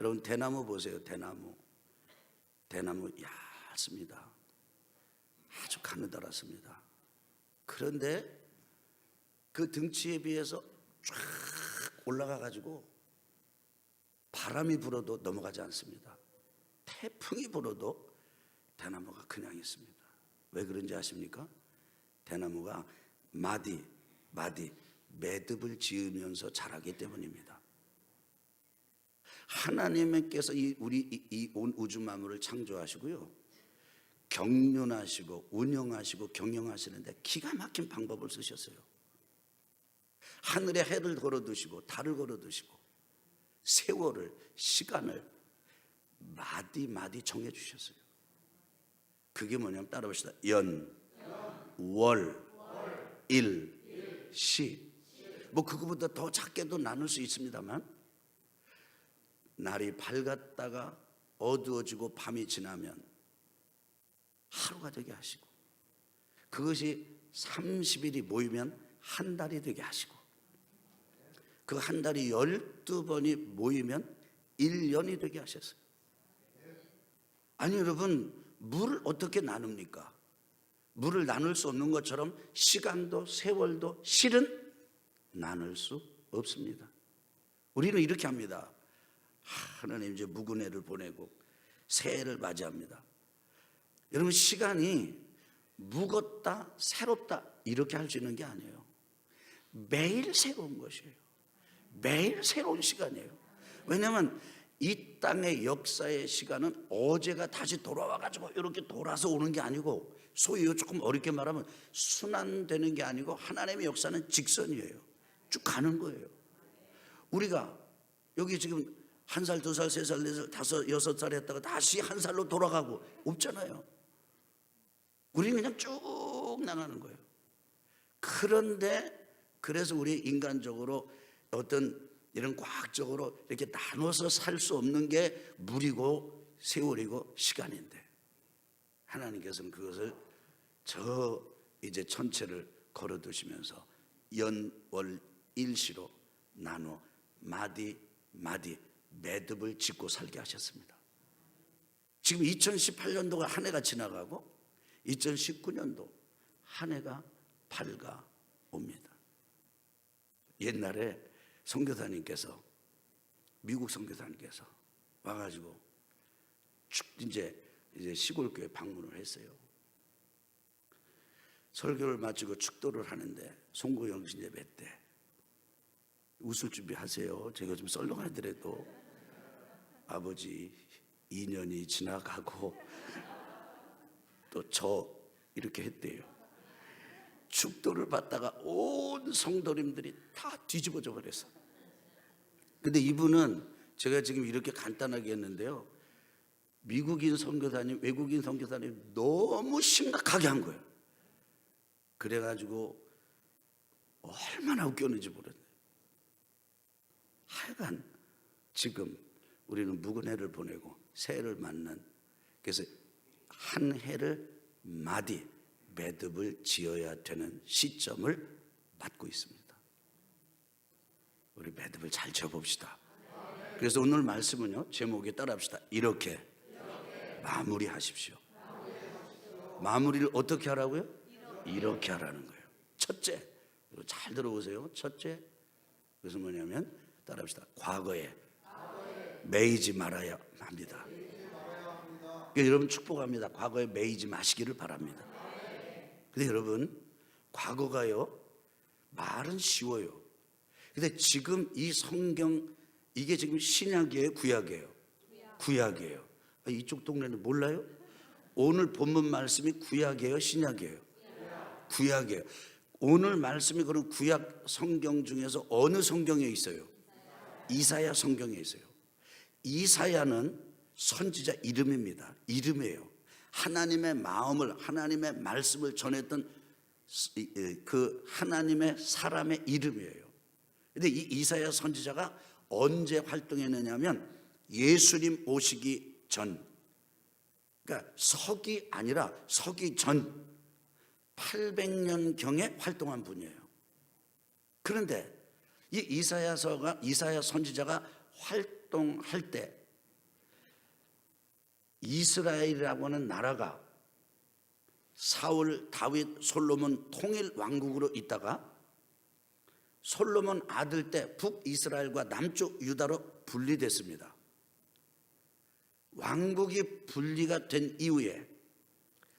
여러분 대나무 보세요. 대나무 얇습니다. 아주 가느다랗습니다. 그런데 그 등치에 비해서 쫙 올라가 가지고 바람이 불어도 넘어가지 않습니다. 태풍이 불어도 대나무가 그냥 있습니다. 왜 그런지 아십니까? 대나무가 마디 매듭을 지으면서 자라기 때문입니다. 하나님께서 우리 온 우주 만물을 창조하시고요, 경륜하시고 운영하시고 경영하시는데 기가 막힌 방법을 쓰셨어요. 하늘에 해를 걸어두시고 달을 걸어두시고 세월을, 시간을 마디 정해주셨어요. 그게 뭐냐면 따라봅시다. 연, 월, 일, 시. 뭐 그거보다 더 작게도 나눌 수 있습니다만, 날이 밝았다가 어두워지고 밤이 지나면 하루가 되게 하시고, 그것이 30일이 모이면 한 달이 되게 하시고, 그 한 달이 12번이 모이면 1년이 되게 하셨어요. 아니 여러분, 물을 어떻게 나눕니까? 물을 나눌 수 없는 것처럼 시간도 세월도 실은 나눌 수 없습니다. 우리는 이렇게 합니다. 하나님 이제 묵은 해를 보내고 새해를 맞이합니다. 여러분, 시간이 묵었다 새롭다 이렇게 할 수 있는 게 아니에요. 매일 새로운 것이에요. 매일 새로운 시간이에요. 왜냐하면 이 땅의 역사의 시간은 어제가 다시 돌아와 가지고 이렇게 돌아서 오는 게 아니고, 소위 조금 어렵게 말하면 순환되는 게 아니고, 하나님의 역사는 직선이에요. 쭉 가는 거예요. 우리가 여기 지금 1살, 2살, 3살, 4살, 5, 6살 했다가 다시 1살로 돌아가고 없잖아요. 우리는 그냥 쭉 나가는 거예요. 그런데 그래서 우리 인간적으로 어떤 이런 과학적으로 이렇게 나눠서 살 수 없는 게 물이고 세월이고 시간인데, 하나님께서는 그것을 저 이제 전체를 걸어두시면서 연월 일시로 나눠 마디 매듭을 짓고 살게 하셨습니다. 지금 2018년도가 한 해가 지나가고 2019년도 한 해가 밝아옵니다. 옛날에 선교사님께서, 미국 선교사님께서 와가지고 이제 시골교회 방문을 했어요. 설교를 마치고 축도를 하는데 송구영신 예배 때 웃을 준비하세요. 제가 좀 썰렁하더라도 아버지 2년이 지나가고 또 저 이렇게 했대요. 축도를 받다가 온 성도님들이 다 뒤집어져 버렸어. 근데 이분은 제가 지금 이렇게 간단하게 했는데요, 미국인 선교사님, 외국인 선교사님 너무 심각하게 한 거예요. 그래가지고 얼마나 웃겼는지 모르겠네. 하여간 지금 우리는 묵은 해를 보내고 새해를 맞는, 그래서 한 해를 마디 매듭을 지어야 되는 시점을 맞고 있습니다. 우리 매듭을 잘 지어봅시다. 그래서 오늘 말씀은요, 제목에 따라합시다. 이렇게 마무리하십시오. 마무리를 어떻게 하라고요? 이렇게 하라는 거예요. 첫째, 잘 들어보세요. 첫째, 그것은 뭐냐면 따라합시다. 과거에 매이지 말아야 합니다. 그러니까 여러분 축복합니다. 과거에 매이지 마시기를 바랍니다. 근데 여러분, 과거가요, 말은 쉬워요. 근데 지금 이 성경, 이게 지금 신약이에요, 구약이에요? 구약이에요. 이쪽 동네는 몰라요? 오늘 본문 말씀이 구약이에요, 신약이에요? 구약이에요. 오늘 말씀이 그럼 구약 성경 중에서 어느 성경에 있어요? 이사야 성경에 있어요. 이사야는 선지자 이름입니다. 이름이에요. 하나님의 마음을, 하나님의 말씀을 전했던 그 하나님의 사람의 이름이에요. 근데 이 이사야 선지자가 언제 활동했느냐면 예수님 오시기 전, 그러니까 서기 아니라 서기 전 800년경에 활동한 분이에요. 그런데 이 이사야 선지자가 활동할 때 이스라엘이라고 하는 나라가 사울, 다윗, 솔로몬 통일 왕국으로 있다가 솔로몬 아들 때 북이스라엘과 남쪽 유다로 분리됐습니다. 왕국이 분리가 된 이후에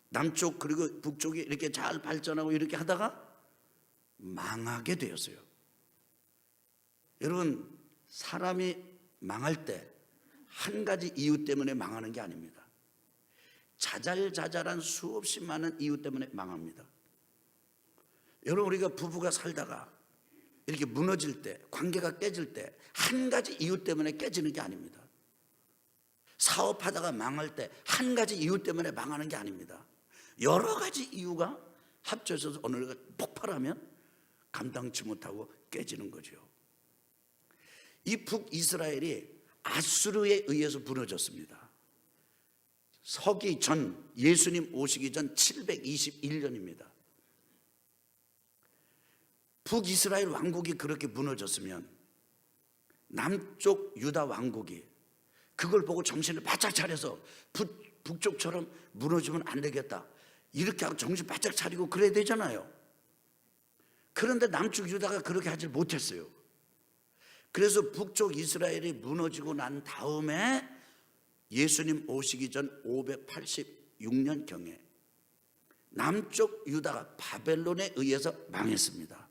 남쪽 그리고 북쪽이 이렇게 잘 발전하고 이렇게 하다가 망하게 되었어요. 여러분, 사람이 망할 때 한 가지 이유 때문에 망하는 게 아닙니다. 자잘자잘한 수없이 많은 이유 때문에 망합니다. 여러분, 우리가 부부가 살다가 이렇게 무너질 때, 관계가 깨질 때 한 가지 이유 때문에 깨지는 게 아닙니다. 사업하다가 망할 때 한 가지 이유 때문에 망하는 게 아닙니다. 여러 가지 이유가 합쳐져서 어느 날 폭발하면 감당치 못하고 깨지는 거죠. 이 북이스라엘이 아수르에 의해서 무너졌습니다. 서기 전, 예수님 오시기 전 721년입니다. 북이스라엘 왕국이 그렇게 무너졌으면 남쪽 유다 왕국이 그걸 보고 정신을 바짝 차려서 북쪽처럼 무너지면 안 되겠다, 이렇게 하고 정신 바짝 차리고 그래야 되잖아요. 그런데 남쪽 유다가 그렇게 하지 못했어요. 그래서 북쪽 이스라엘이 무너지고 난 다음에 예수님 오시기 전 586년경에 남쪽 유다가 바벨론에 의해서 망했습니다.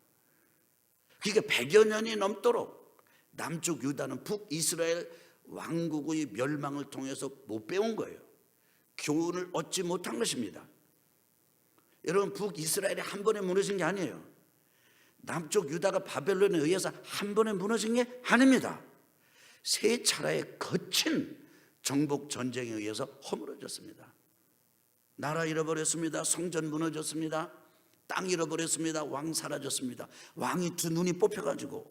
그러니까 100여 년이 넘도록 남쪽 유다는 북이스라엘 왕국의 멸망을 통해서 못 배운 거예요. 교훈을 얻지 못한 것입니다. 여러분, 북이스라엘이 한 번에 무너진 게 아니에요. 남쪽 유다가 바벨론에 의해서 한 번에 무너진 게 아닙니다. 세 차례의 거친 정복 전쟁에 의해서 허물어졌습니다. 나라 잃어버렸습니다. 성전 무너졌습니다. 땅 잃어버렸습니다. 왕 사라졌습니다. 왕이 두 눈이 뽑혀가지고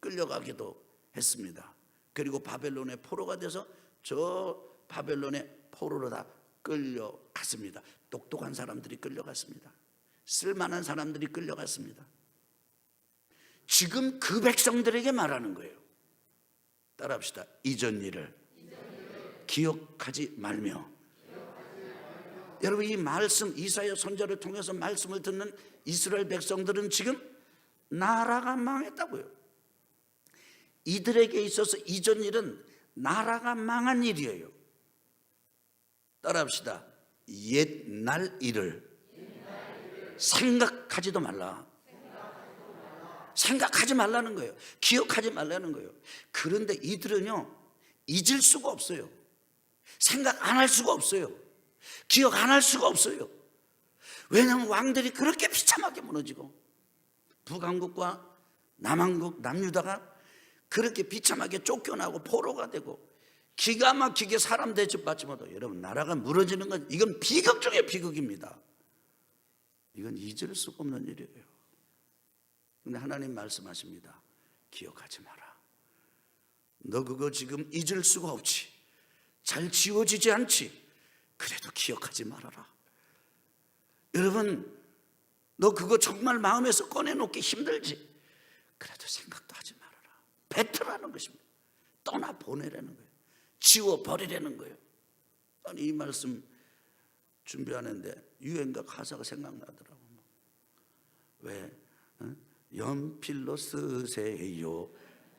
끌려가기도 했습니다. 그리고 바벨론의 포로가 돼서 저 바벨론의 포로로 다 끌려갔습니다. 똑똑한 사람들이 끌려갔습니다. 쓸만한 사람들이 끌려갔습니다. 지금 그 백성들에게 말하는 거예요. 따라합시다. 이전 일을 기억하지 말며. 여러분, 이 말씀, 이사야 선지자를 통해서 말씀을 듣는 이스라엘 백성들은 지금 나라가 망했다고요. 이들에게 있어서 이전 일은 나라가 망한 일이에요. 따라합시다. 옛날 일을 생각하지도 말라. 생각하지 말라는 거예요. 기억하지 말라는 거예요. 그런데 이들은요, 잊을 수가 없어요. 생각 안 할 수가 없어요. 기억 안 할 수가 없어요. 왜냐하면 왕들이 그렇게 비참하게 무너지고 북왕국과 남왕국, 남유다가 그렇게 비참하게 쫓겨나고 포로가 되고 기가 막히게 사람 대접받지 못하고, 여러분, 나라가 무너지는 건 이건 비극 중에 비극입니다. 이건 잊을 수가 없는 일이에요. 근데 하나님 말씀하십니다. 기억하지 마라. 너 그거 지금 잊을 수가 없지. 잘 지워지지 않지. 그래도 기억하지 말아라. 여러분, 너 그거 정말 마음에서 꺼내놓기 힘들지. 그래도 생각도 하지 말아라. 뱉으라는 것입니다. 떠나보내라는 거예요. 지워버리라는 거예요. 아니, 이 말씀 준비하는데 유행가 가사가 생각나더라고. 왜? 연필로 쓰세요.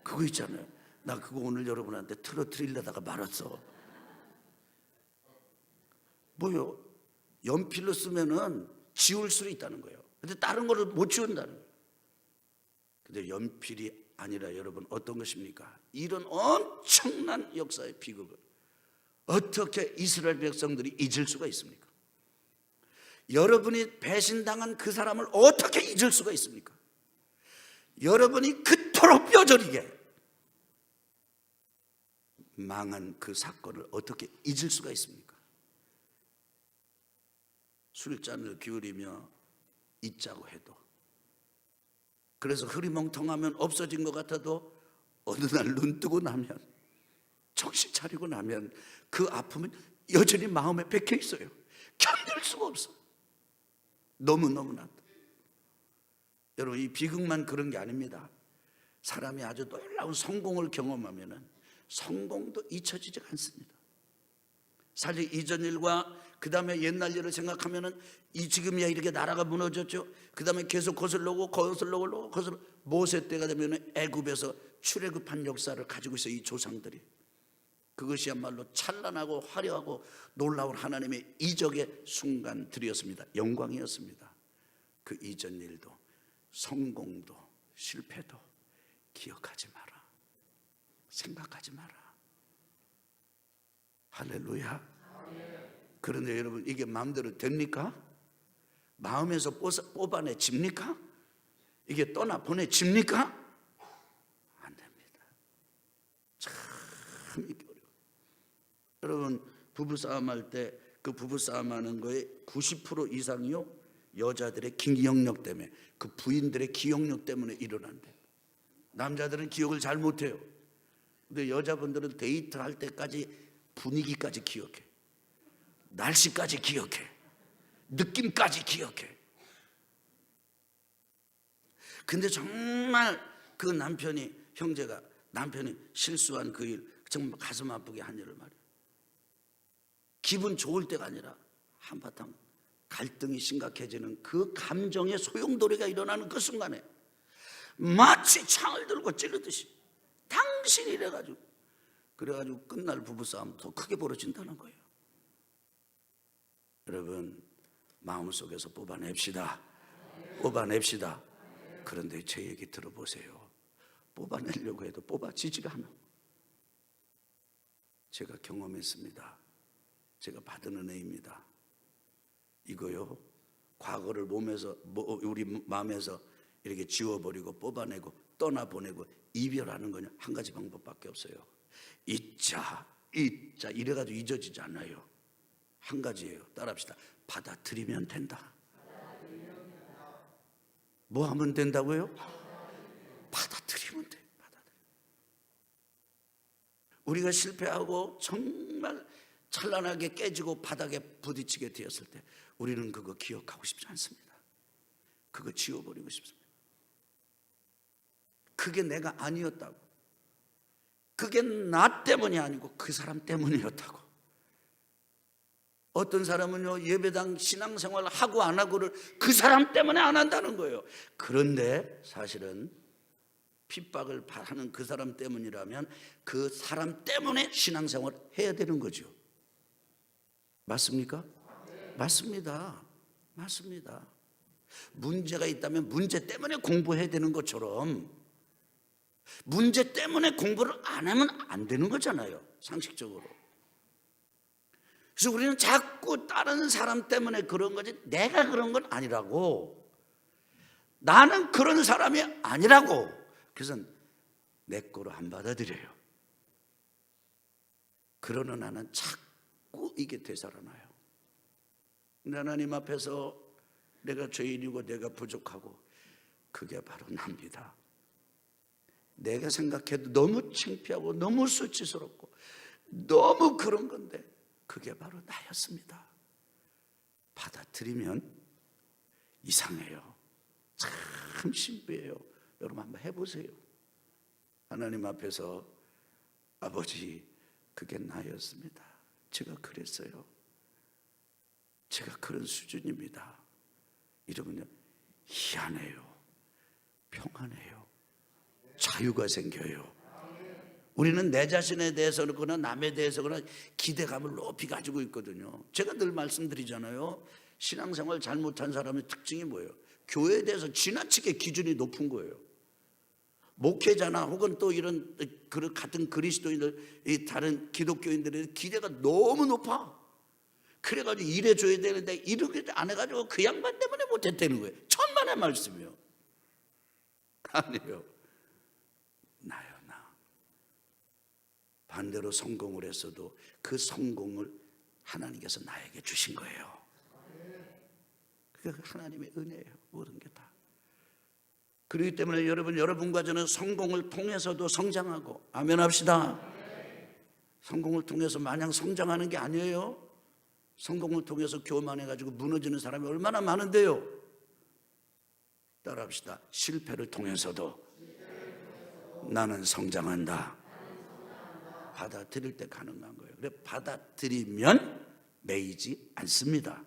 그거 있잖아요. 나 그거 오늘 여러분한테 틀어드리려다가 말았어. 뭐요? 연필로 쓰면은 지울 수 있다는 거예요. 근데 다른 거를 못 지운다는 거예요. 근데 연필이 아니라 여러분 어떤 것입니까? 이런 엄청난 역사의 비극을 어떻게 이스라엘 백성들이 잊을 수가 있습니까? 여러분이 배신당한 그 사람을 어떻게 잊을 수가 있습니까? 여러분이 그토록 뼈저리게 망한 그 사건을 어떻게 잊을 수가 있습니까? 술잔을 기울이며 잊자고 해도, 그래서 흐리멍텅하면 없어진 것 같아도 어느 날 눈 뜨고 나면, 정신 차리고 나면 그 아픔은 여전히 마음에 박혀 있어요. 견딜 수가 없어. 너무너무나. 여러분, 이 비극만 그런 게 아닙니다. 사람이 아주 놀라운 성공을 경험하면 성공도 잊혀지지 않습니다. 사실 이전 일과 그 다음에 옛날 일을 생각하면은 이 지금이야 이렇게 나라가 무너졌죠. 그 다음에 계속 거슬러오고 모세 때가 되면 애굽에서 출애굽한 역사를 가지고 있어요. 이 조상들이. 그것이야말로 찬란하고 화려하고 놀라운 하나님의 이적의 순간들이었습니다. 영광이었습니다. 그 이전 일도 성공도 실패도 기억하지 마라. 생각하지 마라. 할렐루야. 그런데 여러분, 이게 마음대로 됩니까? 마음에서 뽑아내집니까? 이게 떠나 보내집니까? 안 됩니다. 참 이게 어려워요. 여러분, 부부싸움 할 때 그 부부싸움 하는 거에 90% 이상이요, 여자들의 기억력 때문에, 그 부인들의 기억력 때문에 일어난대. 남자들은 기억을 잘 못해요. 근데 여자분들은 데이트할 때까지 분위기까지 기억해, 날씨까지 기억해, 느낌까지 기억해. 근데 정말 그 형제가 남편이 실수한 그 일, 정말 가슴 아프게 한 일을 말이에요. 기분 좋을 때가 아니라 한바탕 갈등이 심각해지는 그 감정의 소용돌이가 일어나는 그 순간에 마치 창을 들고 찌르듯이 당신이 그래가지고 끝날 부부싸움 더 크게 벌어진다는 거예요. 여러분, 마음속에서 뽑아냅시다. 그런데 제 얘기 들어보세요. 뽑아내려고 해도 뽑아지지가 않아. 제가 경험했습니다. 제가 받은 은혜입니다. 이거요, 과거를 우리 마음에서 이렇게 지워버리고 뽑아내고 떠나보내고 이별하는 거는 한 가지 방법밖에 없어요. 잊자 이래가지고 잊어지지 않아요. 한 가지예요. 따라합시다. 받아들이면 된다. 뭐 하면 된다고요? 받아들이면 돼. 우리가 실패하고 정말 찬란하게 깨지고 바닥에 부딪히게 되었을 때 우리는 그거 기억하고 싶지 않습니다. 그거 지워버리고 싶습니다. 그게 내가 아니었다고, 그게 나 때문이 아니고 그 사람 때문이었다고. 어떤 사람은요, 예배당 신앙생활 하고 안 하고를 그 사람 때문에 안 한다는 거예요. 그런데 사실은 핍박을 하는 그 사람 때문이라면 그 사람 때문에 신앙생활 해야 되는 거죠. 맞습니까? 맞습니다. 문제가 있다면 문제 때문에 공부해야 되는 것처럼 문제 때문에 공부를 안 하면 안 되는 거잖아요, 상식적으로. 그래서 우리는 자꾸 다른 사람 때문에 그런 거지 내가 그런 건 아니라고, 나는 그런 사람이 아니라고. 그래서 내 거로 안 받아들여요. 그러는 나는 자꾸 이게 되살아나요. 근데 하나님 앞에서 내가 죄인이고 내가 부족하고, 그게 바로 납니다. 내가 생각해도 너무 창피하고 너무 수치스럽고 너무 그런 건데 그게 바로 나였습니다. 받아들이면 이상해요. 참 신비해요. 여러분 한번 해보세요. 하나님 앞에서 아버지, 그게 나였습니다. 제가 그랬어요. 제가 그런 수준입니다. 이러면요, 희한해요. 평안해요. 자유가 생겨요. 우리는 내 자신에 대해서는 그러나 남에 대해서 그러나 기대감을 높이 가지고 있거든요. 제가 늘 말씀드리잖아요. 신앙생활 잘못한 사람의 특징이 뭐예요? 교회에 대해서 지나치게 기준이 높은 거예요. 목회자나 혹은 또 이런 같은 그리스도인들, 이 다른 기독교인들의 기대가 너무 높아. 그래가지고 일해줘야 되는데 이렇게 안 해가지고 그 양반 때문에 못했다는 거예요. 천만의 말씀이요. 아니에요. 나요, 나. 반대로 성공을 했어도 그 성공을 하나님께서 나에게 주신 거예요. 그게 하나님의 은혜예요. 모든 게 다. 그렇기 때문에 여러분과 저는 성공을 통해서도 성장하고, 아멘 합시다. 성공을 통해서 마냥 성장하는 게 아니에요. 성공을 통해서 교만해가지고 무너지는 사람이 얼마나 많은데요. 따라합시다. 실패를 통해서도 나는 성장한다. 받아들일 때 가능한 거예요. 그래 받아들이면 매이지 않습니다.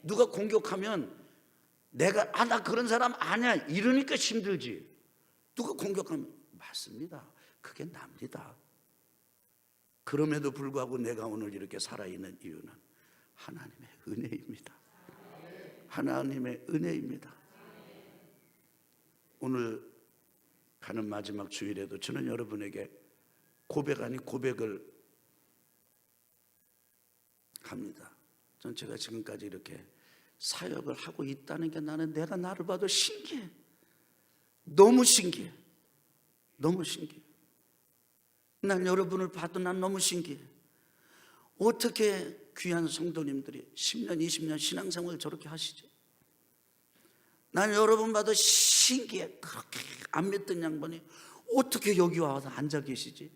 누가 공격하면 내가 나 그런 사람 아니야 이러니까 힘들지. 누가 공격하면 맞습니다. 그게 납니다. 그럼에도 불구하고 내가 오늘 이렇게 살아있는 이유는 하나님의 은혜입니다. 하나님의 은혜입니다. 오늘 가는 마지막 주일에도 저는 여러분에게 고백 아닌 고백을 합니다. 전 제가 지금까지 이렇게 사역을 하고 있다는 게 나는 내가 나를 봐도 신기해. 너무 신기해. 너무 신기해. 난 여러분을 봐도 난 너무 신기해. 어떻게 귀한 성도님들이 10년, 20년 신앙생활을 저렇게 하시지? 난 여러분 봐도 신기해. 그렇게 안 믿던 양반이 어떻게 여기 와서 앉아 계시지?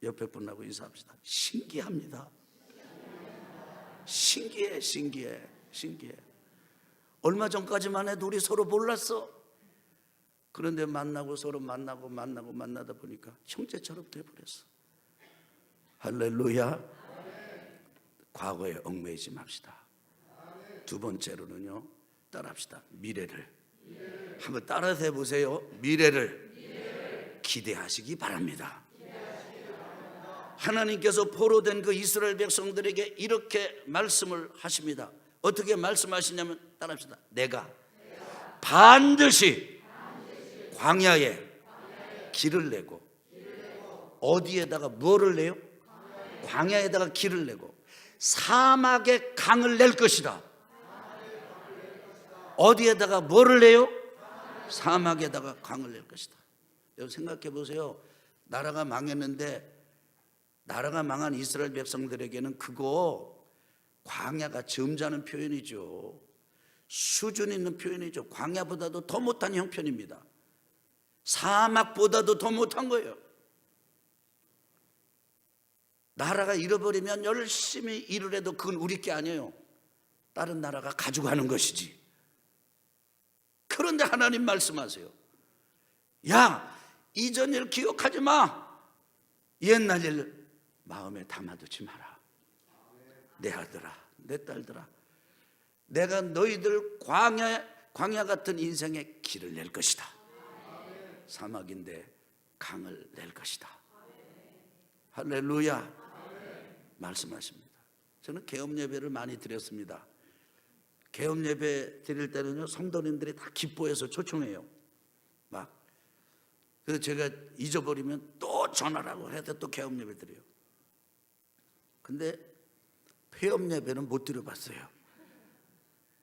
옆에 분하고 인사합시다. 신기합니다. 신기해, 신기해, 신기해. 얼마 전까지만 해도 우리 서로 몰랐어. 그런데 만나고 서로 만나다 보니까 형제처럼 돼버렸어. 할렐루야. 과거에 얽매이지 맙시다. 두 번째로는요, 따라합시다. 미래를 한번 따라서 해보세요. 미래를 기대하시기 바랍니다. 하나님께서 포로된 그 이스라엘 백성들에게 이렇게 말씀을 하십니다. 어떻게 말씀하시냐면 따라합시다. 내가 반드시 광야에 길을 내고 어디에다가 뭐를 내요? 광야에다가 길을 내고 사막에 강을 낼 것이다. 어디에다가 뭐를 내요? 사막에다가 강을 낼 것이다. 여러분 생각해 보세요. 나라가 망했는데 나라가 망한 이스라엘 백성들에게는 그거 광야가 점잖은 표현이죠. 수준 있는 표현이죠. 광야보다도 더 못한 형편입니다. 사막보다도 더 못한 거예요. 나라가 잃어버리면 열심히 일을 해도 그건 우리 게 아니에요. 다른 나라가 가져가는 것이지. 그런데 하나님 말씀하세요. 야, 이전 일 기억하지 마. 옛날 일 마음에 담아두지 마라. 내 아들아, 내 딸들아, 내가 너희들 광야 같은 인생의 길을 낼 것이다. 사막인데 강을 낼 것이다. 할렐루야. 말씀하십니다. 저는 개업 예배를 많이 드렸습니다. 개업 예배 드릴 때는요, 성도님들이 다 기뻐해서 초청해요. 막. 그래서 제가 잊어버리면 또 전화라고 해서 또 개업 예배 드려요. 근데 폐업 예배는 못 드려봤어요.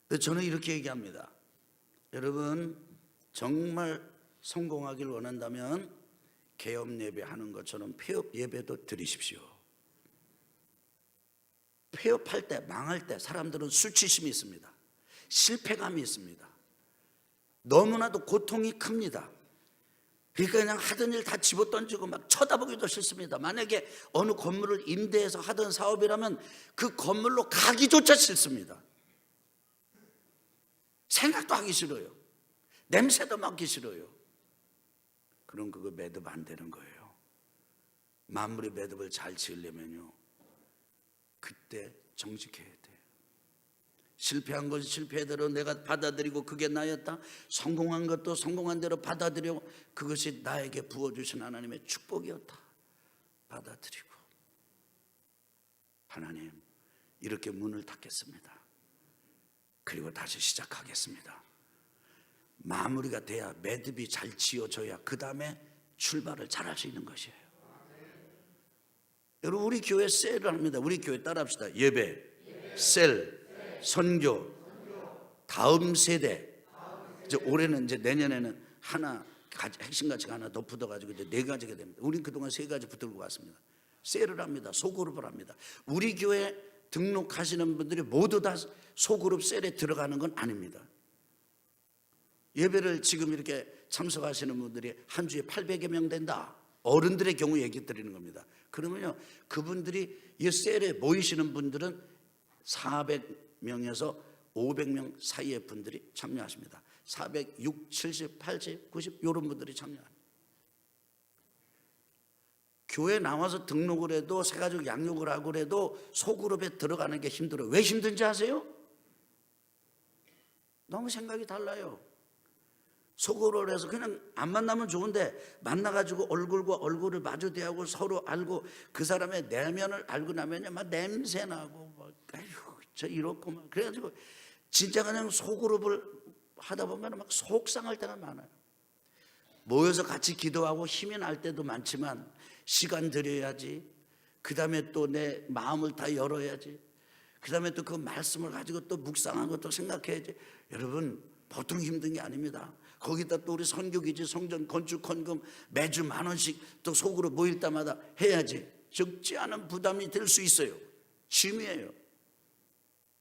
그래서 저는 이렇게 얘기합니다. 여러분 정말 성공하길 원한다면 개업 예배 하는 것처럼 폐업 예배도 드리십시오. 폐업할 때, 망할 때 사람들은 수치심이 있습니다. 실패감이 있습니다. 너무나도 고통이 큽니다. 그러니까 그냥 하던 일 다 집어던지고 막 쳐다보기도 싫습니다. 만약에 어느 건물을 임대해서 하던 사업이라면 그 건물로 가기조차 싫습니다. 생각도 하기 싫어요. 냄새도 맡기 싫어요. 그럼 그거 매듭 안 되는 거예요. 마무리 매듭을 잘 지으려면요, 그때 정직해야 돼요. 실패한 것은 실패대로 내가 받아들이고 그게 나였다. 성공한 것도 성공한 대로 받아들이고 그것이 나에게 부어주신 하나님의 축복이었다. 받아들이고, 하나님 이렇게 문을 닫겠습니다. 그리고 다시 시작하겠습니다. 마무리가 돼야, 매듭이 잘 지어져야 그 다음에 출발을 잘 할 수 있는 것이에요. 여러분 우리 교회 셀을 합니다. 우리 교회 따라합시다. 예배, 셀, 선교, 다음 세대. 이제 올해는, 이제 내년에는 하나 핵심 가치가 하나 더 붙어가지고 이제 4가지가 됩니다. 우리는 그동안 3가지 붙들고 왔습니다. 셀을 합니다. 소그룹을 합니다. 우리 교회 등록하시는 분들이 모두 다 소그룹 셀에 들어가는 건 아닙니다. 예배를 지금 이렇게 참석하시는 분들이 한 주에 800여 명 된다. 어른들의 경우 얘기 드리는 겁니다. 그러면요, 그분들이 이 셀에 모이시는 분들은 400명에서 500명 사이의 분들이 참여하십니다. 400, 6, 70, 80, 90 이런 분들이 참여합니다. 교회 나와서 등록을 해도 새가족 양육을 하고 그래도 소그룹에 들어가는 게 힘들어요. 왜 힘든지 아세요? 너무 생각이 달라요. 소그룹을 해서 그냥 안 만나면 좋은데 만나가지고 얼굴과 얼굴을 마주대하고 서로 알고 그 사람의 내면을 알고 나면요 막 냄새나고 막 아휴 저 이렇고 막 그래가지고 진짜 그냥 소그룹을 하다 보면 막 속상할 때가 많아요. 모여서 같이 기도하고 힘이 날 때도 많지만 시간 들여야지. 그 다음에 또 내 마음을 다 열어야지. 그 다음에 또 그 말씀을 가지고 또 묵상한 것도 생각해야지. 여러분 보통 힘든 게 아닙니다. 거기다 또 우리 선교기지 성전 건축 헌금 매주 10,000원씩 또 속으로 모일 때마다 해야지. 적지 않은 부담이 될 수 있어요. 취미예요.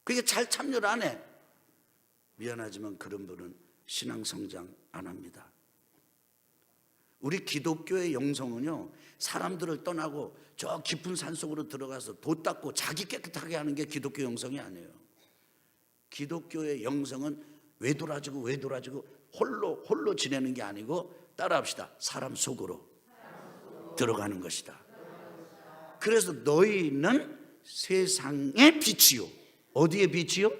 그게 잘 참여를 안 해. 미안하지만 그런 분은 신앙 성장 안 합니다. 우리 기독교의 영성은요 사람들을 떠나고 저 깊은 산속으로 들어가서 도 닦고 자기 깨끗하게 하는 게 기독교 영성이 아니에요. 기독교의 영성은 외돌아지고 홀로 지내는 게 아니고 따라합시다. 사람 속으로 들어가는 것이다. 그래서 너희는 세상의 빛이요. 어디의 빛이요?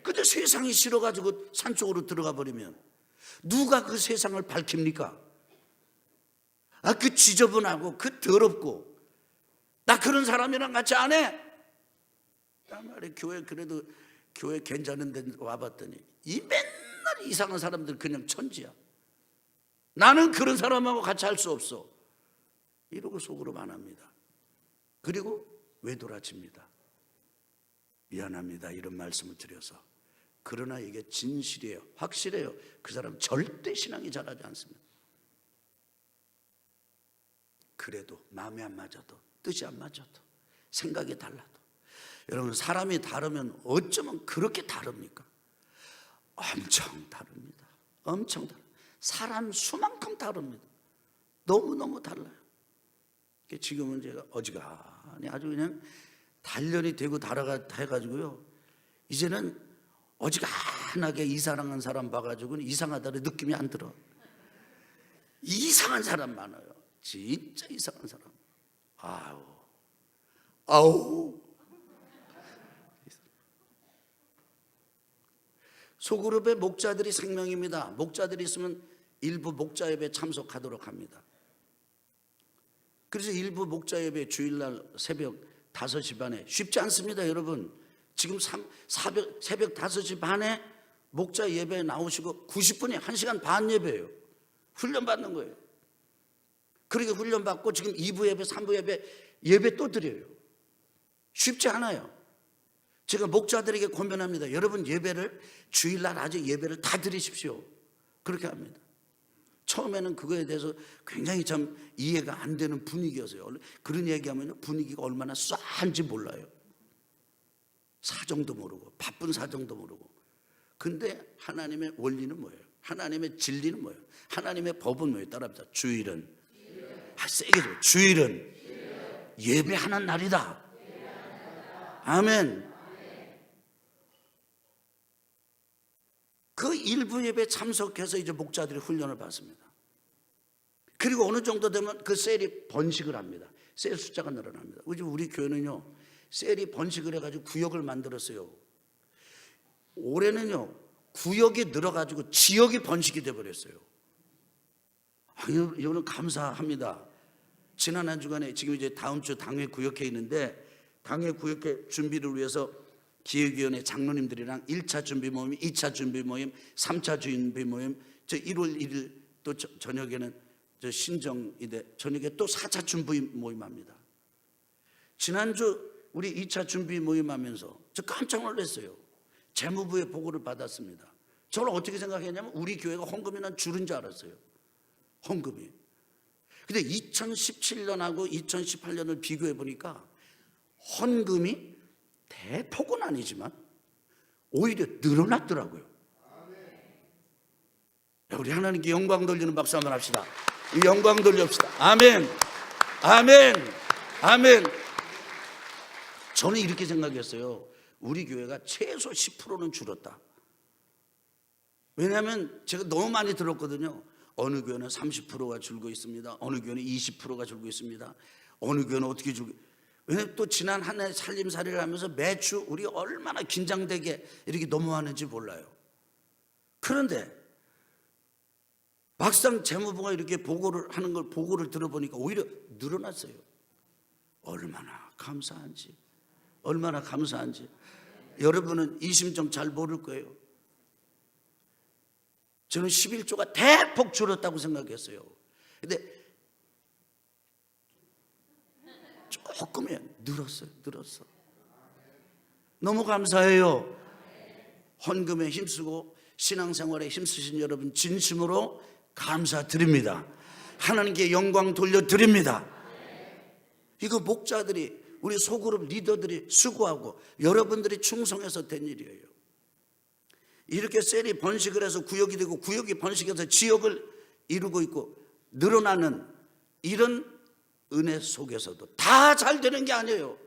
근데 세상이 싫어가지고 산속으로 들어가 버리면 누가 그 세상을 밝힙니까? 그 지저분하고 그 더럽고 나 그런 사람이랑 같이 안 해. 나 말이야 교회 그래도 교회 괜찮은 데 와봤더니 이 맨날 이상한 사람들 그냥 천지야. 나는 그런 사람하고 같이 할 수 없어. 이러고 속으로 안 합니다. 그리고 외돌아집니다. 미안합니다. 이런 말씀을 드려서. 그러나 이게 진실이에요. 확실해요. 그 사람 절대 신앙이 잘하지 않습니다. 그래도 마음에 안 맞아도 뜻이 안 맞아도 생각이 달라도 여러분 사람이 다르면 어쩌면 그렇게 다릅니까? 엄청 다릅니다. 엄청 다릅니다. 사람 수만큼 다릅니다. 너무너무 달라요. 지금은 제가 어지간히 아주 그냥 단련이 되고 달아가지고요 이제는 어지간하게 이상한 사람 봐가지고는 이상하다는 느낌이 안 들어. 이상한 사람 많아요. 진짜 이상한 사람. 아우. 소그룹의 목자들이 생명입니다. 목자들이 있으면 일부 목자 예배 참석하도록 합니다. 그래서 일부 목자 예배 주일날 새벽 5시 반에 쉽지 않습니다. 여러분 지금 새벽 5시 반에 목자 예배에 나오시고 90분이 1시간 반 예배예요. 훈련 받는 거예요. 그렇게 훈련 받고 지금 2부 예배 3부 예배 또 드려요. 쉽지 않아요. 제가 목자들에게 권면합니다. 여러분 예배를 주일날 아직 예배를 다 드리십시오. 그렇게 합니다. 처음에는 그거에 대해서 굉장히 참 이해가 안 되는 분위기였어요. 그런 얘기하면 분위기가 얼마나 싸한지 몰라요. 사정도 모르고 바쁜 사정도 모르고. 근데 하나님의 원리는 뭐예요? 하나님의 진리는 뭐예요? 하나님의 법은 뭐예요? 따라합시다. 주일은 세게 좀 주일은 예배하는 날이다. 아멘. 그 일부 예배 참석해서 이제 목자들이 훈련을 받습니다. 그리고 어느 정도 되면 그 셀이 번식을 합니다. 셀 숫자가 늘어납니다. 우리 교회는요 셀이 번식을 해가지고 구역을 만들었어요. 올해는요 구역이 늘어가지고 지역이 번식이 돼버렸어요. 이거는 감사합니다. 지난 한 주간에 지금 이제 다음 주 당회 구역회 있는데 당회 구역회 준비를 위해서 기획위원회 장로님들이랑 1차 준비 모임, 2차 준비 모임, 3차 준비 모임, 저 1월 1일 또 저녁에는 저 신정이대 저녁에 또 4차 준비 모임합니다. 지난주 우리 2차 준비 모임하면서 저 깜짝 놀랐어요. 재무부의 보고를 받았습니다. 저는 어떻게 생각했냐면 우리 교회가 헌금이 줄은 줄 알았어요. 헌금이. 근데 2017년하고 2018년을 비교해 보니까 헌금이 대폭은 아니지만 오히려 늘어났더라고요. 우리 하나님께 영광 돌리는 박수 한번 합시다. 영광 돌립시다. 아멘. 아멘. 아멘. 저는 이렇게 생각했어요. 우리 교회가 최소 10%는 줄었다. 왜냐하면 제가 너무 많이 들었거든요. 어느 교회는 30%가 줄고 있습니다. 어느 교회는 20%가 줄고 있습니다. 어느 교회는 어떻게 줄고. 왜냐하면 또 지난 한 해 살림살이를 하면서 매주 우리 얼마나 긴장되게 이렇게 넘어왔는지 몰라요. 그런데 막상 재무부가 이렇게 보고를 하는 걸 보고를 들어보니까 오히려 늘어났어요. 얼마나 감사한지, 얼마나 감사한지. 여러분은 이 심정 잘 모를 거예요. 저는 11조가 대폭 줄었다고 생각했어요. 근데 조금이야 늘었어. 너무 감사해요. 헌금에 힘쓰고 신앙생활에 힘쓰신 여러분 진심으로 감사드립니다. 하나님께 영광 돌려드립니다. 이거 목자들이, 우리 소그룹 리더들이 수고하고 여러분들이 충성해서 된 일이에요. 이렇게 셀이 번식을 해서 구역이 되고 구역이 번식해서 지역을 이루고 있고 늘어나는 이런 은혜 속에서도 다 잘 되는 게 아니에요.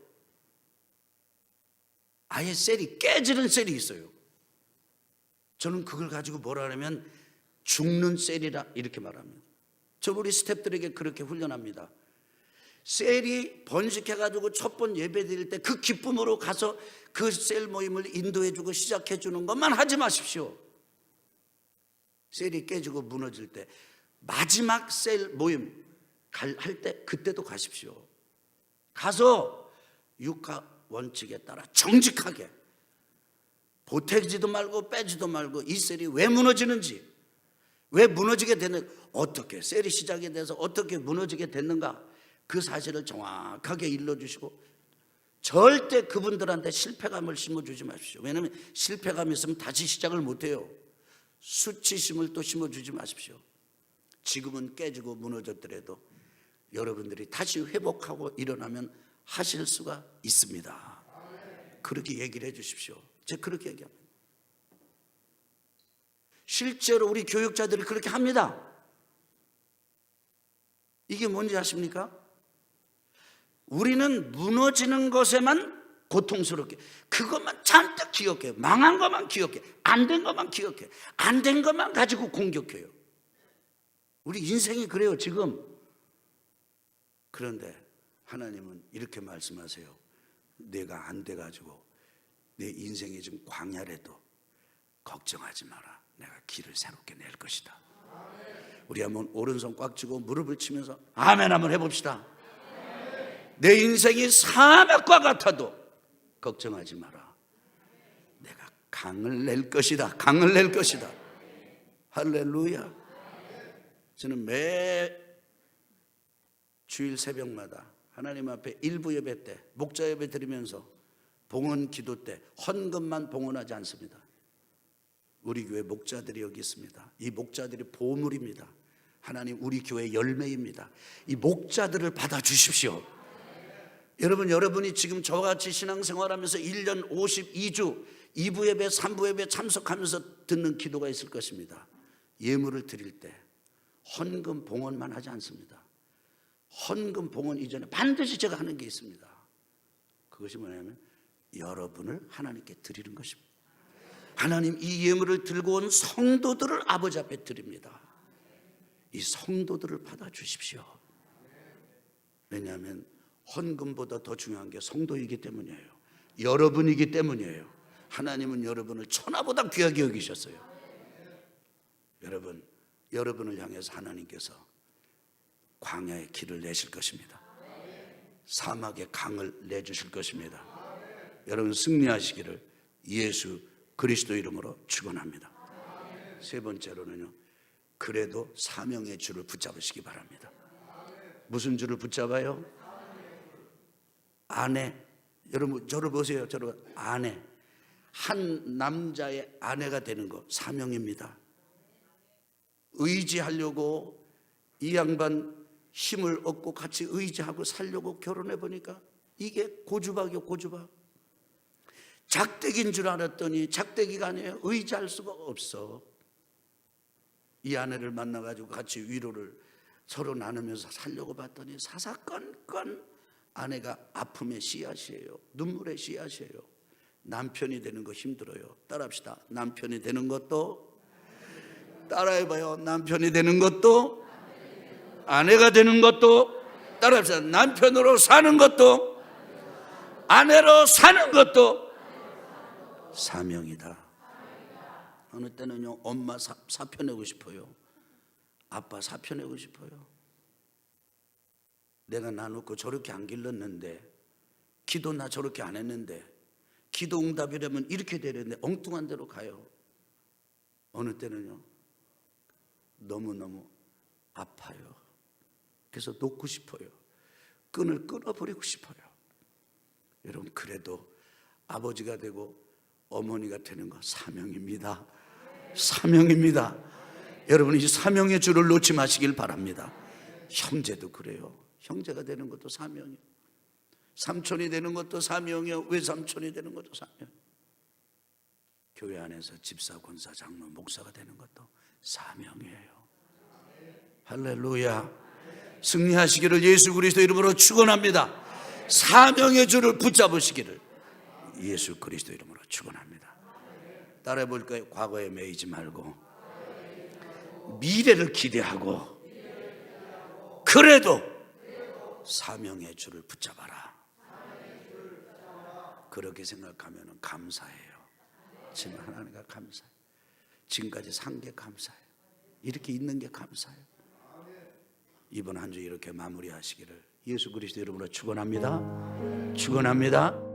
아예 셀이 깨지는 셀이 있어요. 저는 그걸 가지고 뭐라 하냐면 죽는 셀이라 이렇게 말합니다. 저 우리 스태프들에게 그렇게 훈련합니다. 셀이 번식해가지고 첫 번 예배 드릴 때 그 기쁨으로 가서 그 셀 모임을 인도해주고 시작해주는 것만 하지 마십시오. 셀이 깨지고 무너질 때 마지막 셀 모임 할 때 그때도 가십시오. 가서 육하 원칙에 따라 정직하게 보태지도 말고 빼지도 말고 이 셀이 왜 무너지는지, 왜 무너지게 되는, 어떻게 셀이 시작이 돼서 어떻게 무너지게 됐는가, 그 사실을 정확하게 일러주시고 절대 그분들한테 실패감을 심어주지 마십시오. 왜냐하면 실패감이 있으면 다시 시작을 못해요. 수치심을 또 심어주지 마십시오. 지금은 깨지고 무너졌더라도 여러분들이 다시 회복하고 일어나면 하실 수가 있습니다. 그렇게 얘기를 해 주십시오. 제가 그렇게 얘기합니다. 실제로 우리 교육자들이 그렇게 합니다. 이게 뭔지 아십니까? 우리는 무너지는 것에만 고통스럽게, 그것만 잔뜩 기억해요. 망한 것만 기억해. 안 된 것만 기억해. 안 된 것만 가지고 공격해요. 우리 인생이 그래요 지금. 그런데 하나님은 이렇게 말씀하세요. 내가 안 돼가지고 내 인생이 지금 광야래도 걱정하지 마라. 내가 길을 새롭게 낼 것이다. 우리 한번 오른손 꽉 쥐고 무릎을 치면서 아멘 한번 해봅시다. 내 인생이 사막과 같아도 걱정하지 마라. 내가 강을 낼 것이다. 강을 낼 것이다. 할렐루야. 저는 매 주일 새벽마다 하나님 앞에 일부 예배 때, 목자 예배 드리면서 봉헌 기도 때 헌금만 봉헌하지 않습니다. 우리 교회 목자들이 여기 있습니다. 이 목자들이 보물입니다. 하나님 우리 교회 열매입니다. 이 목자들을 받아주십시오. 여러분이 지금 저와 같이 신앙생활하면서 1년 52주 2부 예배 3부 예배 참석하면서 듣는 기도가 있을 것입니다. 예물을 드릴 때 헌금 봉헌만 하지 않습니다. 헌금 봉헌 이전에 반드시 제가 하는 게 있습니다. 그것이 뭐냐면 여러분을 하나님께 드리는 것입니다. 하나님 이 예물을 들고 온 성도들을 아버지 앞에 드립니다. 이 성도들을 받아주십시오. 왜냐하면 헌금보다 더 중요한 게 성도이기 때문이에요. 여러분이기 때문이에요. 하나님은 여러분을 천하보다 귀하게 여기셨어요. 여러분을 향해서 하나님께서 광야의 길을 내실 것입니다. 사막의 강을 내주실 것입니다. 여러분 승리하시기를 예수 그리스도 이름으로 축원합니다. 세 번째로는요, 그래도 사명의 줄을 붙잡으시기 바랍니다. 무슨 줄을 붙잡아요? 아내. 여러분 저를 보세요. 아내. 한 남자의 아내가 되는 거 사명입니다. 의지하려고 이 양반 힘을 얻고 같이 의지하고 살려고 결혼해 보니까 이게 고주박이요, 고주박. 작대기인 줄 알았더니 작대기가 아니에요. 의지할 수가 없어. 이 아내를 만나가지고 같이 위로를 서로 나누면서 살려고 봤더니 사사건건 아내가 아픔의 씨앗이에요. 눈물의 씨앗이에요. 남편이 되는 거 힘들어요. 따라합시다. 남편이 되는 것도 따라해봐요. 남편이 되는 것도, 아내가 되는 것도, 따라합시다. 남편으로 사는 것도, 아내로 사는 것도 사명이다. 어느 때는요, 엄마 사표내고 싶어요. 아빠 사표내고 싶어요. 내가 나놓고 저렇게 안 길렀는데, 기도 나 저렇게 안 했는데, 기도 응답이라면 이렇게 되는데 엉뚱한 데로 가요. 어느 때는요, 너무너무 아파요. 그래서 놓고 싶어요. 끈을 끊어버리고 싶어요. 여러분, 그래도 아버지가 되고 어머니가 되는 거 사명입니다. 사명입니다. 여러분, 이 사명의 줄을 놓지 마시길 바랍니다. 형제도 그래요. 형제가 되는 것도 사명이에요. 삼촌이 되는 것도 사명이에요. 외삼촌이 되는 것도 사명. 교회 안에서 집사, 권사, 장로, 목사가 되는 것도 사명이에요. 할렐루야. 승리하시기를 예수 그리스도 이름으로 축원합니다. 사명의 줄을 붙잡으시기를 예수 그리스도 이름으로 축원합니다. 따라해 볼까요? 과거에 매이지 말고 미래를 기대하고, 그래도 사명의 줄을 붙잡아라. 그렇게 생각하면 감사해요. 지금 하나님과 감사해요. 지금까지 산 게 감사해요. 이렇게 있는 게 감사해요. 이번 한 주 이렇게 마무리하시기를 예수 그리스도 이름으로 축원합니다. 축원합니다.